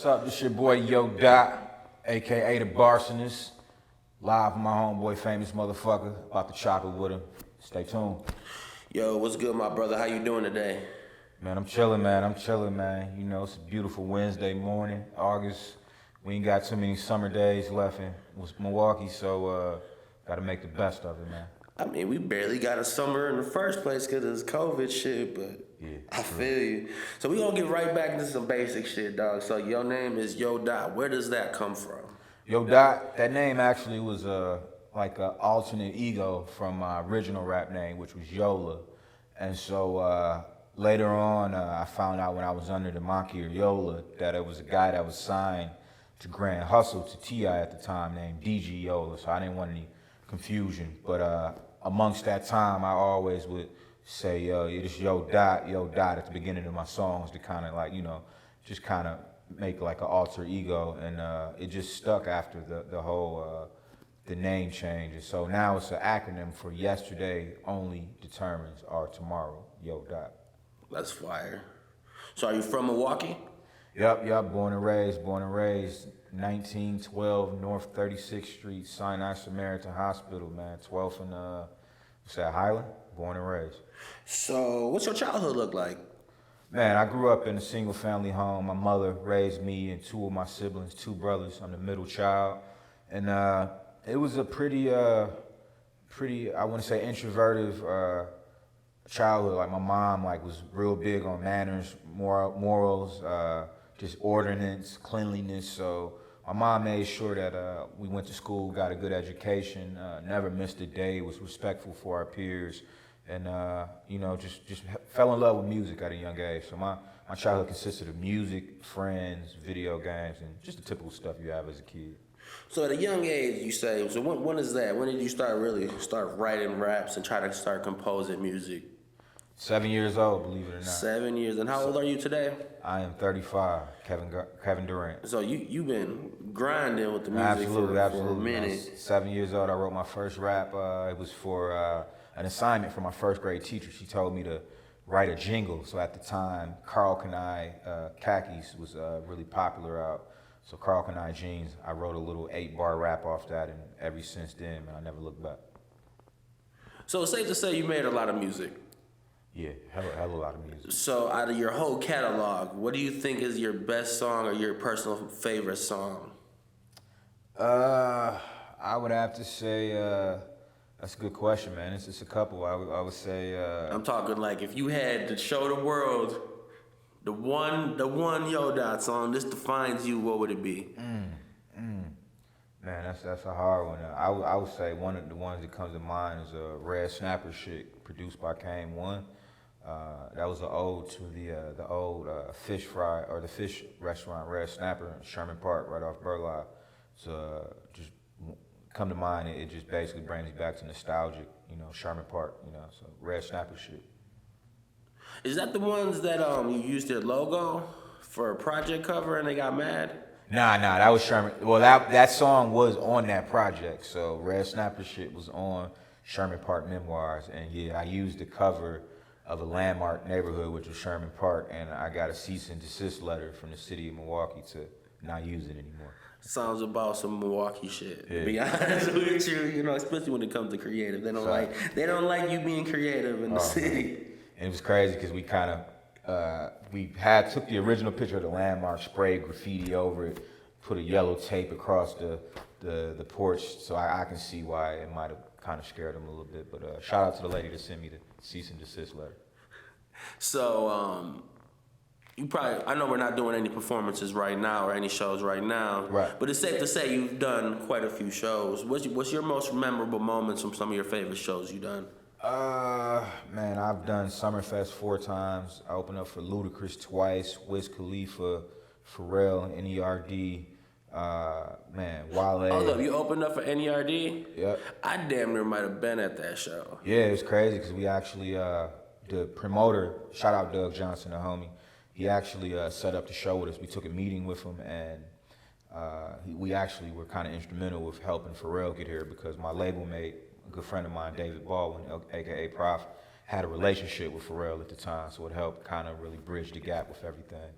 What's up? This your boy Yo Dot, aka the Barsonist. Live with my homeboy, famous motherfucker. About to chop it with him. Stay tuned. Yo, what's good, my brother? How you doing today? Man, I'm chilling, man. You know, it's a beautiful Wednesday morning, August. We ain't got too many summer days left in Milwaukee, so gotta make the best of it, man. I mean, we barely got a summer in the first place because of this COVID shit, but Yeah, I feel you. So we gonna get right back into some basic shit, dog. So your name is Yo Dot. Where does that come from? Yo Dot, that name actually was like an alternate ego from my original rap name, which was Yola. And so later on, I found out when I was under the moniker Yola that it was a guy that was signed to Grand Hustle to T.I. at the time named DG Yola. So I didn't want any confusion. But amongst that time, I always would say, yo, it's Yo Dot at the beginning of my songs to kind of like, you know, just kind of make like an alter ego. And it just stuck after the whole the name change. And so now it's an acronym for yesterday only determines our tomorrow, Yo Dot. That's fire. So are you from Milwaukee? Yep, born and raised, 1912 North 36th Street, Sinai Samaritan Hospital, man, 12th and, what's that, Highland? Born and raised. So what's your childhood look like? Man, I grew up in a single family home. My mother raised me and two of my siblings, two brothers. I'm the middle child. And it was a pretty, I want to say introverted childhood. Like my mom was real big on manners, morals, just ordinance, cleanliness. So my mom made sure that we went to school, got a good education, never missed a day, was respectful for our peers, and you know, just fell in love with music at a young age. So my childhood consisted of music, friends, video games, and just the typical stuff you have as a kid. So at a young age, you say, so when is that? When did you start writing raps and try to start composing music? 7 years old, believe it or not. 7 years. And how old are you today? I am 35, Kevin Durant. So you've been grinding with the music for a minute. 7 years old, I wrote my first rap. It was for an assignment from my first grade teacher. She told me to write a jingle. So at the time, Carl Kanai Khakis was really popular out. So Carl Kanai jeans, I wrote a little 8-bar rap off that, and ever since then, man, I never looked back. So it's safe to say you made a lot of music. Yeah, hell a lot of music. So out of your whole catalog, what do you think is your best song or your personal favorite song? I would have to say, that's a good question, man. It's just a couple. I would say. I'm talking like if you had to show the world the one Yo Dot song, this defines you, what would it be? Man, that's a hard one. I would say one of the ones that comes to mind is Red Snapper shit, produced by Kane One. That was an ode to the old fish fry or the fish restaurant Red Snapper in Sherman Park, right off Burleigh. So just come to mind. It just basically brings me back to nostalgic, you know, Sherman Park, you know. So Red Snapper shit. Is that the ones that you used their logo for a project cover and they got mad? Nah, that was Sherman. Well, that song was on that project. So Red Snapper shit was on Sherman Park Memoirs, and yeah, I used the cover of a landmark neighborhood, which was Sherman Park, and I got a cease and desist letter from the city of Milwaukee to not use it anymore. Sounds about some Milwaukee shit. Yeah. To be honest with you, you know, especially when it comes to creative, they don't like you being creative in the city. And it was crazy because we kind of took the original picture of the landmark, sprayed graffiti over it, put a yellow tape across the porch, so I can see why it might have kind of scared them a little bit. But shout out to the lady that sent me the cease and desist letter. So you probably, I know we're not doing any performances right now or any shows right now, right? But it's safe to say you've done quite a few shows. What's your most memorable moments from some of your favorite shows you've done? Man, I've done Summerfest 4 times. I opened up for Ludacris twice, Wiz Khalifa, Pharrell, NERD, man, Wale. Hold up, you opened up for NERD? Yep. I damn near might have been at that show. Yeah, it was crazy because we actually, the promoter, shout out Doug Johnson, the homie, he actually set up the show with us. We took a meeting with him, and we actually were kind of instrumental with helping Pharrell get here because my label mate, a good friend of mine, David Baldwin, aka Prof, had a relationship with Pharrell at the time, so it helped kind of really bridge the gap with everything.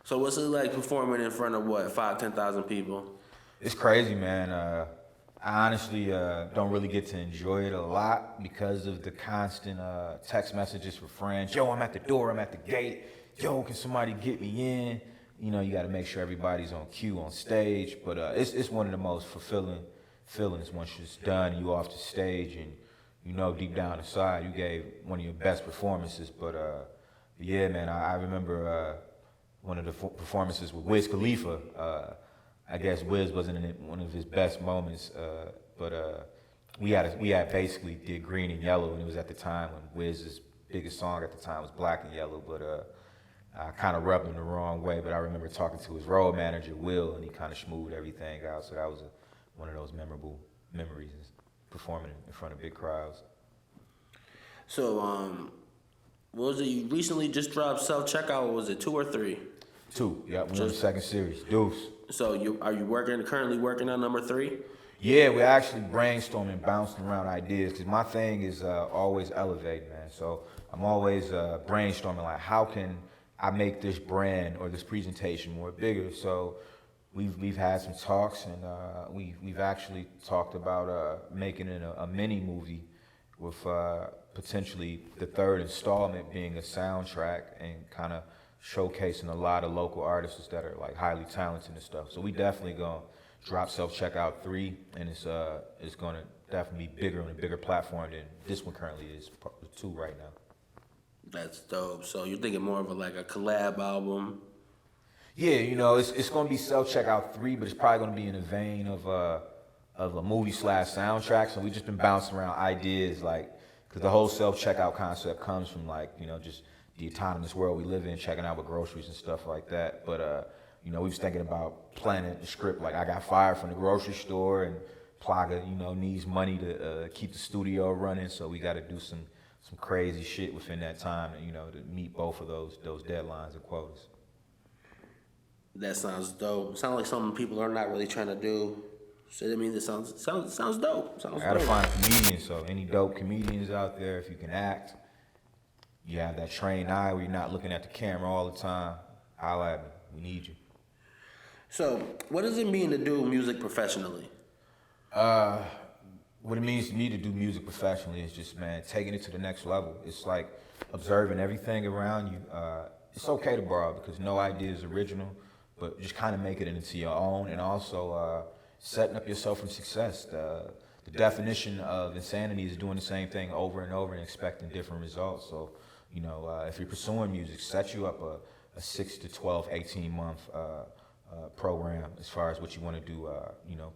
So what's it like performing in front of what, 5,000-10,000 people? It's crazy, man. I honestly don't really get to enjoy it a lot because of the constant text messages for friends. Yo, I'm at the door. I'm at the gate. Yo, can somebody get me in? You know, you got to make sure everybody's on cue on stage. But it's one of the most fulfilling feelings once it's done and you off the stage and you know deep down inside you gave one of your best performances. But yeah, man, I remember one of the performances with Wiz Khalifa. I guess Wiz wasn't in one of his best moments, but we had basically did Green and Yellow, and it was at the time when Wiz's biggest song at the time was Black and Yellow. But I kind of rubbed him the wrong way. But I remember talking to his road manager Will, and he kind of smoothed everything out. So that was one of those memorable memories, performing in front of big crowds. So what was it? You recently just dropped self checkout. Was it 2 or 3? 2. Yeah, we're on the second series. Deuce. So are you currently working on number 3? Yeah, we're actually brainstorming, bouncing around ideas. Cause my thing is always elevate, man. So I'm always brainstorming, like how can I make this brand or this presentation more bigger? So we've had some talks, and we've actually talked about making it a mini movie with potentially the 3rd installment being a soundtrack and kind of showcasing a lot of local artists that are like highly talented and stuff. So we definitely gonna drop self-checkout 3, and it's gonna definitely be bigger on a bigger platform than this one currently is, 2 right now. That's dope. So you're thinking more of a collab album? Yeah, you know, it's gonna be self-checkout 3, but it's probably gonna be in the vein of a movie / soundtrack. So we just been bouncing around ideas, like, cause the whole self-checkout concept comes from like, you know, just the autonomous world we live in, checking out with groceries and stuff like that. But you know, we was thinking about planning the script. Like, I got fired from the grocery store, and Plaga, you know, needs money to keep the studio running. So we got to do some crazy shit within that time, you know, to meet both of those deadlines and quotas. That sounds dope. Sounds like something people are not really trying to do. So I mean, this sounds dope. Sounds I gotta dope. find comedians. So any dope comedians out there, if you can act, you have that trained eye where you're not looking at the camera all the time, holla at me. We need you. So, what does it mean to do music professionally? What it means to me to do music professionally is just, man, taking it to the next level. It's like observing everything around you. It's okay to borrow because no idea is original, but just kind of make it into your own, and also setting up yourself for success. The definition of insanity is doing the same thing over and over and expecting different results. So, you know, if you're pursuing music, set you up a 6 to 12, 18-month program as far as what you want to do. You know,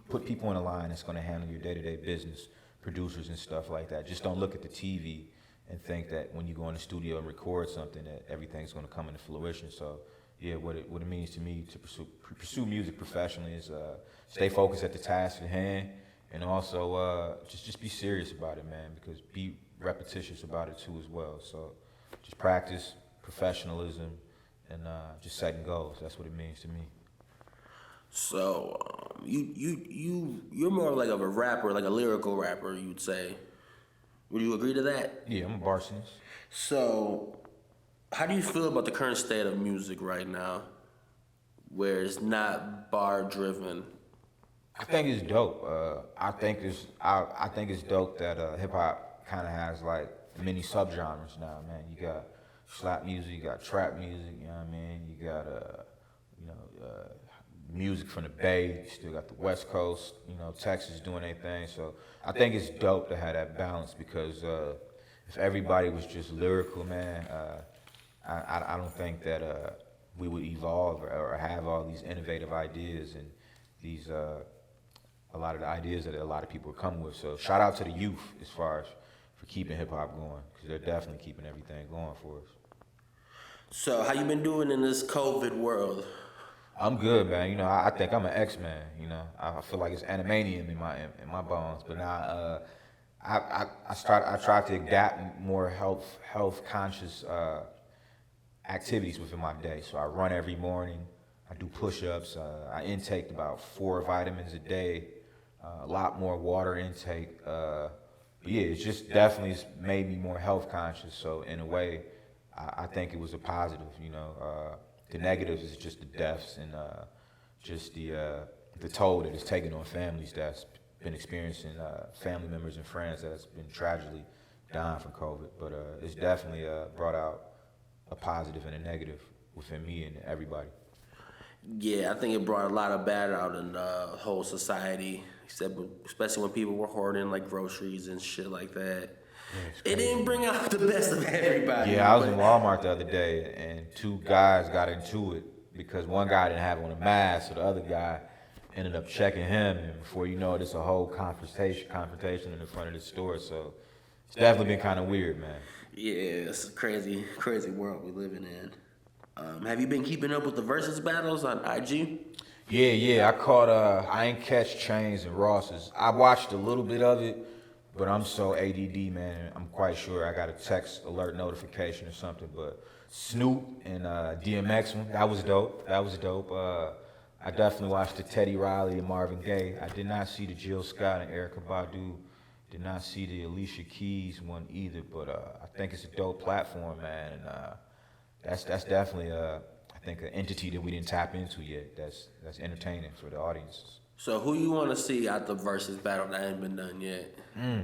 put people in a line that's going to handle your day-to-day business, producers and stuff like that. Just don't look at the TV and think that when you go in the studio and record something that everything's going to come into fruition. So, yeah, what it means to me to pursue music professionally is stay focused at the task at hand, and also just be serious about it, man, because be repetitious about it too as well. So just practice, professionalism, and just setting goals. That's what it means to me. So you're more like of a rapper, like a lyrical rapper, you'd say. Would you agree to that? Yeah, I'm a arsonist. So how do you feel about the current state of music right now, where it's not bar driven? I think it's dope. I think it's dope that hip hop kind of has like many subgenres now, man. You got slap music, you got trap music, you know what I mean? You got music from the Bay, you still got the West Coast, you know, Texas doing their thing. So I think it's dope to have that balance, because if everybody was just lyrical, man, I don't think that we would evolve or have all these innovative ideas and these a lot of the ideas that a lot of people are coming with. So shout out to the youth as far as for keeping hip hop going, because they're definitely keeping everything going for us. So how you been doing in this COVID world? I'm good, man. You know, I think I'm an X-Man. You know, I feel like it's animanium in my bones. But now, I try to adapt more health conscious activities within my day. So I run every morning. I do push-ups. I intake about 4 vitamins a day. A lot more water intake. But yeah, it's just definitely made me more health conscious. So in a way, I think it was a positive. You know, The negatives is just the deaths and just the toll that it's taken on families that's been experiencing, family members and friends that's been tragically dying from COVID. But it's definitely brought out a positive and a negative within me and everybody. Yeah, I think it brought a lot of bad out in the whole society, except especially when people were hoarding like groceries and shit like that. Yeah, it didn't bring out the best of everybody. Yeah, I was in Walmart the other day, and two guys got into it because one guy didn't have on a mask, so the other guy ended up checking him, and before you know it, it's a whole confrontation in the front of the store. So it's definitely been kind of weird, man. Yeah, it's a crazy world we're living in. Have you been keeping up with the versus battles on IG? Yeah, I caught, I ain't catch Chains and Ross's. I watched a little bit of it, but I'm so ADD, man. I'm quite sure I got a text alert notification or something. But Snoop and DMX one, that was dope. I definitely watched the Teddy Riley and Marvin Gaye. I did not see the Jill Scott and Erykah Badu. Did not see the Alicia Keys one either. But I think it's a dope platform, man. And that's definitely I think an entity that we didn't tap into yet. That's entertaining for the audiences. So who you want to see at the versus battle that ain't been done yet?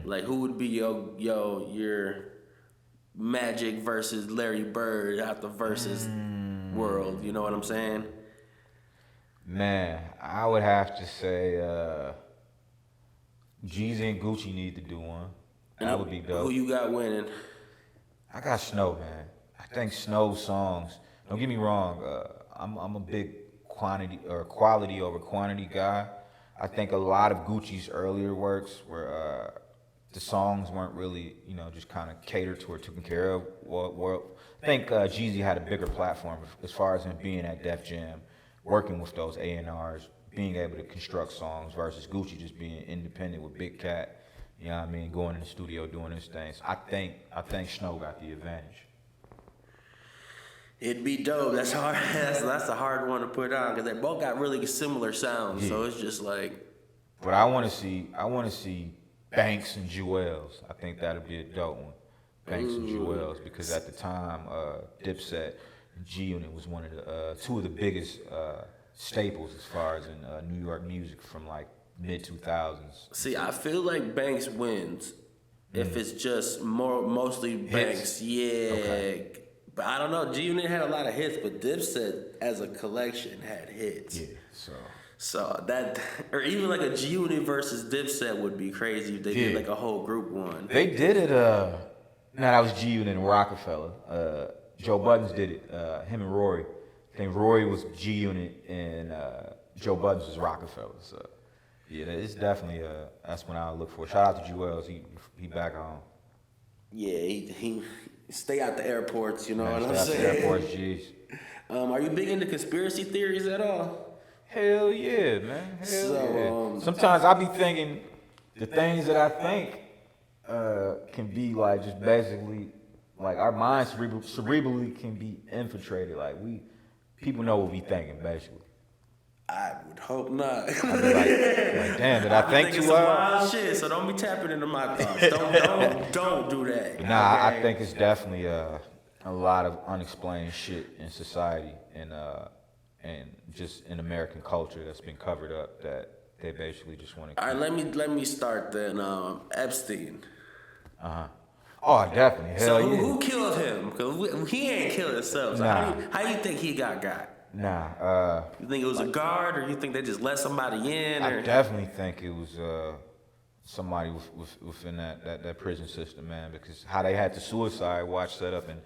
Like who would be your Magic versus Larry Bird at the versus world? You know what I'm saying? Man, I would have to say Jeezy and Gucci need to do one. That would be dope. Who you got winning? I got Snow, man. I think Snow's songs. Don't get me wrong. I'm a big quality over quantity guy. I think a lot of Gucci's earlier works were the songs weren't really, just kind of catered to or taken care of. I think Jeezy had a bigger platform as far as him being at Def Jam, working with those A&Rs, being able to construct songs versus Gucci just being independent with Big Cat. You know what I mean? Going in the studio, doing his things. I think Snow got the advantage. It'd be dope. That's hard. That's a hard one to put on because they both got really similar sounds. Yeah. So it's just like. But I want to see Banks and Jewels. I think that'd be a dope one. Banks and Jewels, because at the time, Dipset and G-Unit was one of the two of the biggest staples as far as in New York music from like mid-2000s. See, I feel like Banks wins if it's just mostly Banks. Hits? Yeah. Okay. But I don't know. G-Unit had a lot of hits, but Dipset as a collection had hits. Yeah, So that, or even like a G-Unit versus Dipset would be crazy if they did like a whole group one. They did it, that was G-Unit and Rockefeller. Joe Buttons did it, him and Rory. I think Rory was G-Unit and Joe Buttons was Rockefeller. So yeah, it's definitely, that's when I look for. Shout out to Jewels, he back on. Yeah, he stay out the airports, you know what I'm saying? Stay out the airports, jeez. Are you big into conspiracy theories at all? Hell yeah, man. Hell yeah. Sometimes I be thinking the things that I think can be like just basically like our minds cerebrally can be infiltrated. Like people know what we thinking basically. I would hope not. I'd be like, damn, did I think too hard? Wild shit, so don't be tapping into my thoughts. Don't do that. But nah, okay? I think it's definitely a lot of unexplained shit in society and just in American culture that's been covered up that they basically just want to. All right, let me start then. Epstein. Oh, definitely. Hell so yeah. Who killed him? Because he ain't killed himself. So nah. How you think he got? Nah. You think it was a guard, or you think they just let somebody in? I definitely think it was somebody within that prison system, man. Because how they had the suicide watch set up, and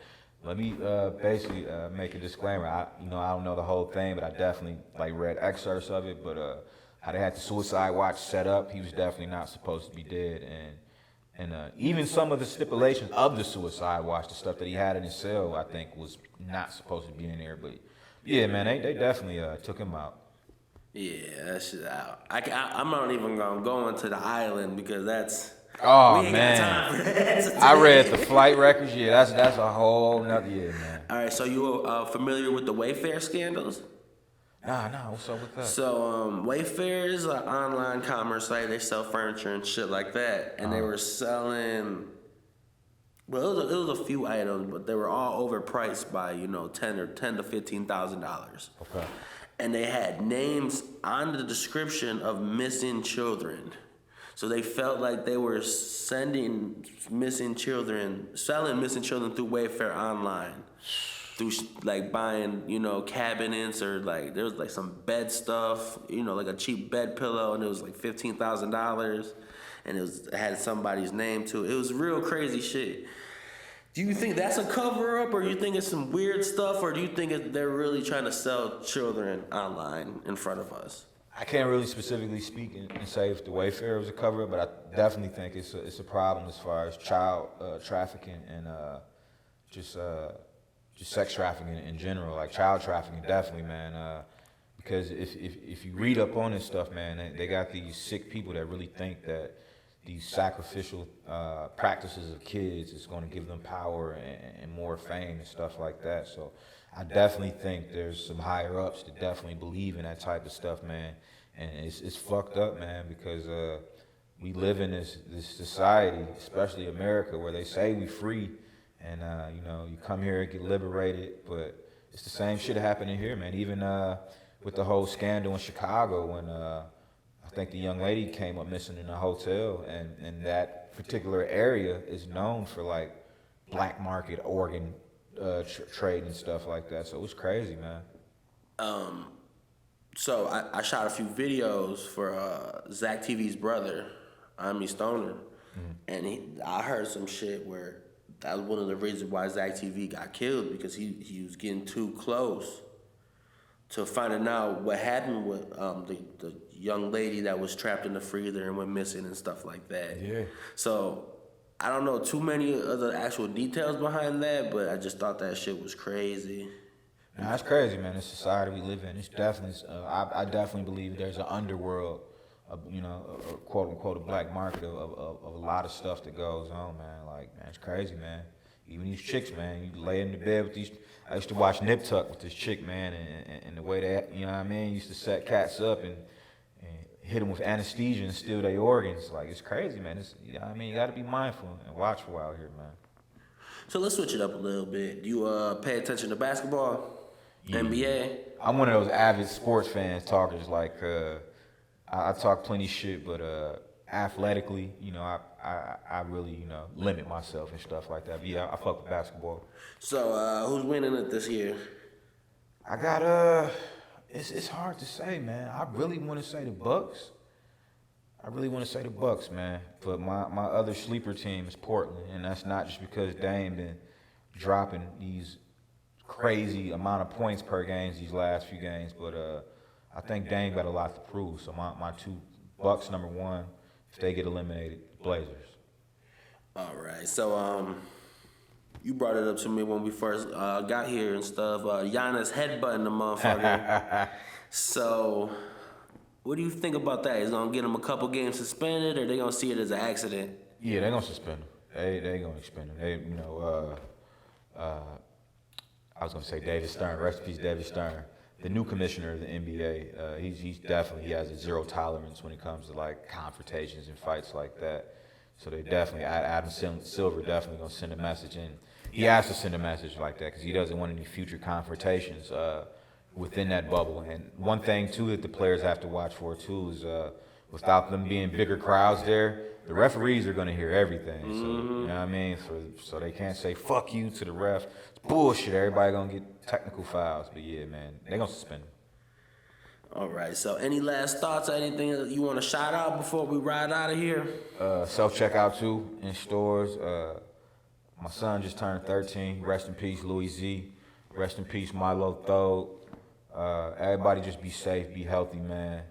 let me basically make a disclaimer. I don't know the whole thing, but I definitely read excerpts of it. But how they had the suicide watch set up, he was definitely not supposed to be dead, and even some of the stipulations of the suicide watch, the stuff that he had in his cell, I think was not supposed to be in there, but. Yeah, man, they definitely took him out. Yeah, that shit out. I'm not even gonna go into the island because that's. Oh we ain't man, got time for that. I read the flight records. Yeah, that's a whole nother man. All right, so you familiar with the Wayfair scandals? Nah, what's up with that? So Wayfair is an online commerce site. They sell furniture and shit like that, and they were selling Well, it was a few items, but they were all overpriced by ten to $15,000. Okay. And they had names on the description of missing children. So they felt like they were selling missing children through Wayfair online, through like buying cabinets, or like there was like some bed stuff, like a cheap bed pillow, and it was like $15,000, and it had somebody's name to it. It was real crazy shit. Do you think that's a cover up, or do you think it's some weird stuff, or do you think they're really trying to sell children online in front of us? I can't really specifically speak and say if the Wayfair was a cover up, but I definitely think it's a problem as far as child trafficking and just sex trafficking in general, like child trafficking, definitely, man. Because if you read up on this stuff, man, they got these sick people that really think that these sacrificial practices of kids is going to give them power and more fame and stuff like that. So I definitely think there's some higher ups that definitely believe in that type of stuff, man. And it's fucked up, man, because we live in this society, especially America, where they say we free, and you come here and get liberated, but it's the same shit happening here, man. Even with the whole scandal in Chicago when I think the young lady came up missing in a hotel, and that particular area is known for like black market organ trade and stuff like that. So it was crazy, man. So I shot a few videos for Zach TV's brother, Ami Stoner, and I heard some shit where that was one of the reasons why Zach TV got killed, because he was getting too close to finding out what happened with the young lady that was trapped in the freezer and went missing and stuff like that. Yeah. So I don't know too many of the actual details behind that, but I just thought that shit was crazy. Nah, that's crazy, man. The society we live in, it's definitely. I definitely believe there's an underworld, a quote unquote, a black market of a lot of stuff that goes on, man. Like, man, it's crazy, man. Even these chicks, man. You lay in the bed with these. I used to watch Nip Tuck with this chick, man, and the way that, used to set cats up and hit them with anesthesia and steal their organs. Like, it's crazy, man. You got to be mindful and watchful out here, man. So let's switch it up a little bit. Do you pay attention to basketball? Yeah. NBA? I'm one of those avid sports fans, talkers. Like, I talk plenty shit, but athletically, I really, limit myself and stuff like that. But yeah, I fuck with basketball. So, who's winning it this year? I got, it's hard to say, man. I really want to say the Bucks. Man. But my other sleeper team is Portland, and that's not just because Dame been dropping these crazy amount of points per game these last few games, but I think Dame got a lot to prove. So my two Bucks, number one, if they get eliminated, Blazers. All right. So you brought it up to me when we first got here and stuff. Giannis headbutting the motherfucker. So what do you think about that? Is gonna get him a couple games suspended, or they gonna see it as an accident? Yeah, they gonna suspend him. They gonna suspend him. I was gonna say David Stern. Rest in peace, David Stern, the new commissioner of the NBA. He's definitely, he has a zero tolerance when it comes to like confrontations and fights like that. So they definitely, Adam Silver definitely gonna send a message, and he has to send a message like that because he doesn't want any future confrontations within that bubble. And one thing too that the players have to watch for too is without them being bigger crowds there, the referees are going to hear everything. So, you know what I mean? So they can't say, fuck you to the ref. It's bullshit. Everybody going to get technical fouls. But yeah, man, they're going to suspend them. All right. So any last thoughts or anything that you want to shout out before we ride out of here? Self-checkout too in stores. My son just turned 13. Rest in peace, Louis Z. Rest in peace, Milo Thode. Everybody just be safe, be healthy, man.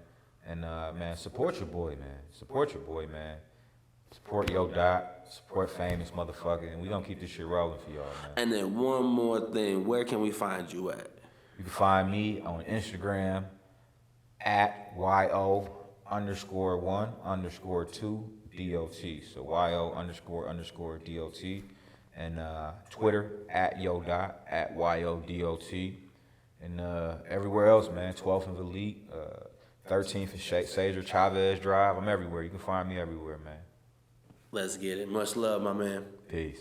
And, man, support your boy, man. Support Yo Dot, support Famous Motherfucker, and we gonna keep this shit rolling for y'all, man. And then one more thing, where can we find you at? You can find me on Instagram at YO_1_2 DOT. So YO__DOT. And Twitter at Yo Dot, at YODOT. And everywhere else, man, 12th and Elite, 13th and Cesar Chavez Drive. I'm everywhere. You can find me everywhere, man. Let's get it. Much love, my man. Peace.